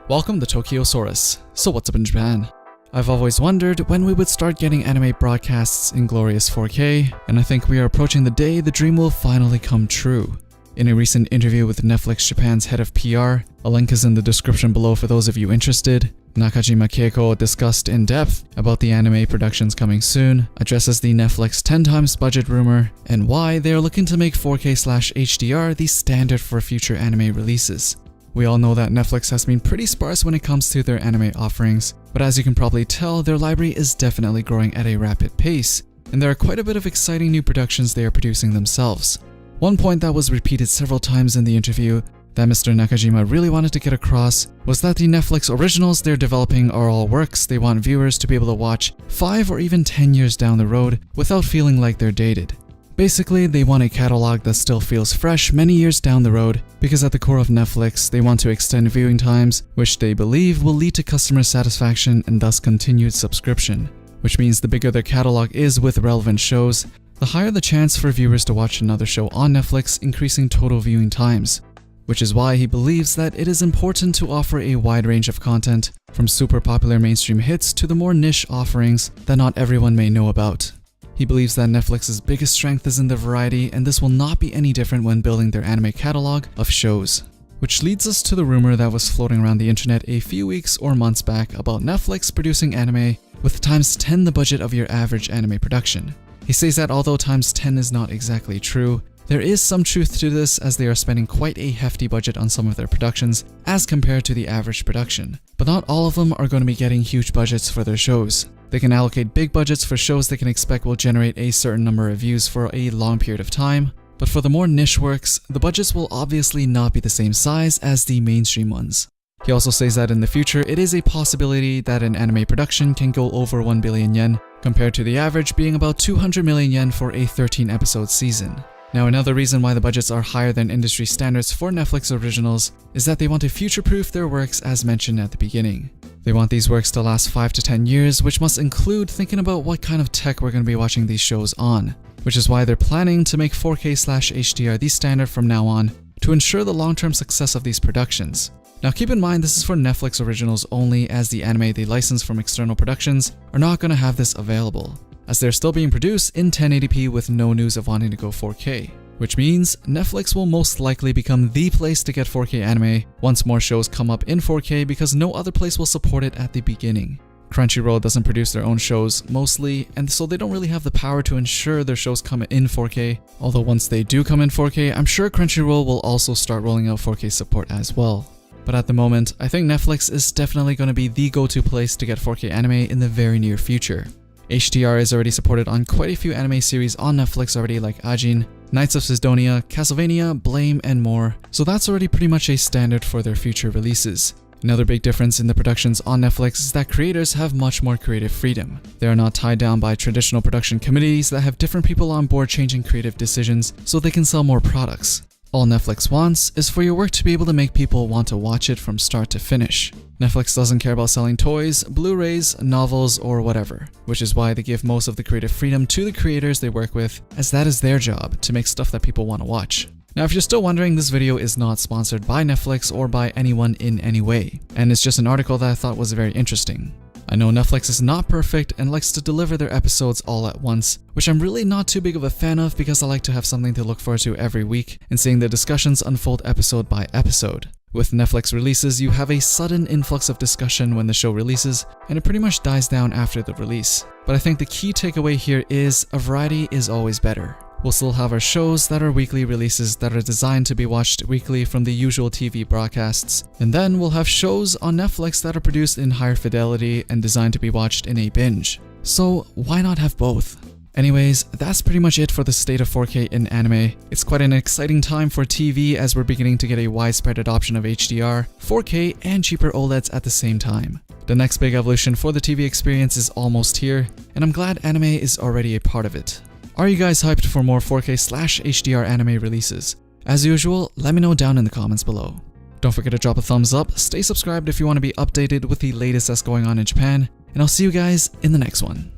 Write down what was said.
Welcome to Tokyosaurus. So what's up in Japan? I've always wondered when we would start getting anime broadcasts in glorious 4K, and I think we are approaching the day the dream will finally come true. In a recent interview with Netflix Japan's head of PR, a link is in the description below for those of you interested, Nakajima Keiko discussed in depth about the anime productions coming soon, addresses the Netflix 10 times budget rumor, and why they are looking to make 4K/HDR the standard for future anime releases. We all know that Netflix has been pretty sparse when it comes to their anime offerings, but as you can probably tell, their library is definitely growing at a rapid pace, and there are quite a bit of exciting new productions they are producing themselves. One point that was repeated several times in the interview that Mr. Nakajima really wanted to get across was that the Netflix originals they're developing are all works they want viewers to be able to watch 5 or even 10 years down the road without feeling like they're dated. Basically, they want a catalog that still feels fresh many years down the road, because at the core of Netflix, they want to extend viewing times, which they believe will lead to customer satisfaction and thus continued subscription. Which means the bigger their catalog is with relevant shows, the higher the chance for viewers to watch another show on Netflix, increasing total viewing times. Which is why he believes that it is important to offer a wide range of content, from super popular mainstream hits to the more niche offerings that not everyone may know about. He believes that Netflix's biggest strength is in the variety, and this will not be any different when building their anime catalog of shows. Which leads us to the rumor that was floating around the internet a few weeks or months back about Netflix producing anime with times 10 the budget of your average anime production. He says that although times 10 is not exactly true, there is some truth to this, as they are spending quite a hefty budget on some of their productions as compared to the average production. But not all of them are going to be getting huge budgets for their shows. They can allocate big budgets for shows they can expect will generate a certain number of views for a long period of time, but for the more niche works, the budgets will obviously not be the same size as the mainstream ones. He also says that in the future, it is a possibility that an anime production can go over 1 billion yen, compared to the average being about 200 million yen for a 13-episode season. Now, another reason why the budgets are higher than industry standards for Netflix originals is that they want to future-proof their works as mentioned at the beginning. They want these works to last 5 to 10 years, which must include thinking about what kind of tech we're going to be watching these shows on, which is why they're planning to make 4K/HDR the standard from now on to ensure the long-term success of these productions. Now keep in mind this is for Netflix originals only, as the anime they license from external productions are not going to have this available, as they're still being produced in 1080p with no news of wanting to go 4K. Which means Netflix will most likely become the place to get 4K anime once more shows come up in 4K, because no other place will support it at the beginning. Crunchyroll doesn't produce their own shows mostly, and so they don't really have the power to ensure their shows come in 4K, although once they do come in 4K, I'm sure Crunchyroll will also start rolling out 4K support as well. But at the moment, I think Netflix is definitely going to be the go-to place to get 4K anime in the very near future. HDR is already supported on quite a few anime series on Netflix already, like Ajin, Knights of Sidonia, Castlevania, Blame, and more, so that's already pretty much a standard for their future releases. Another big difference in the productions on Netflix is that creators have much more creative freedom. They are not tied down by traditional production committees that have different people on board changing creative decisions so they can sell more products. All Netflix wants is for your work to be able to make people want to watch it from start to finish. Netflix doesn't care about selling toys, Blu-rays, novels, or whatever, which is why they give most of the creative freedom to the creators they work with, as that is their job, to make stuff that people want to watch. Now, if you're still wondering, this video is not sponsored by Netflix or by anyone in any way, and it's just an article that I thought was very interesting. I know Netflix is not perfect and likes to deliver their episodes all at once, which I'm really not too big of a fan of, because I like to have something to look forward to every week and seeing the discussions unfold episode by episode. With Netflix releases, you have a sudden influx of discussion when the show releases, and it pretty much dies down after the release. But I think the key takeaway here is a variety is always better. We'll still have our shows that are weekly releases that are designed to be watched weekly from the usual TV broadcasts, and then we'll have shows on Netflix that are produced in higher fidelity and designed to be watched in a binge. So why not have both? Anyways, that's pretty much it for the state of 4K in anime. It's quite an exciting time for TV, as we're beginning to get a widespread adoption of HDR, 4K, and cheaper OLEDs at the same time. The next big evolution for the TV experience is almost here, and I'm glad anime is already a part of it. Are you guys hyped for more 4K/HDR anime releases? As usual, let me know down in the comments below. Don't forget to drop a thumbs up, stay subscribed if you want to be updated with the latest that's going on in Japan, and I'll see you guys in the next one.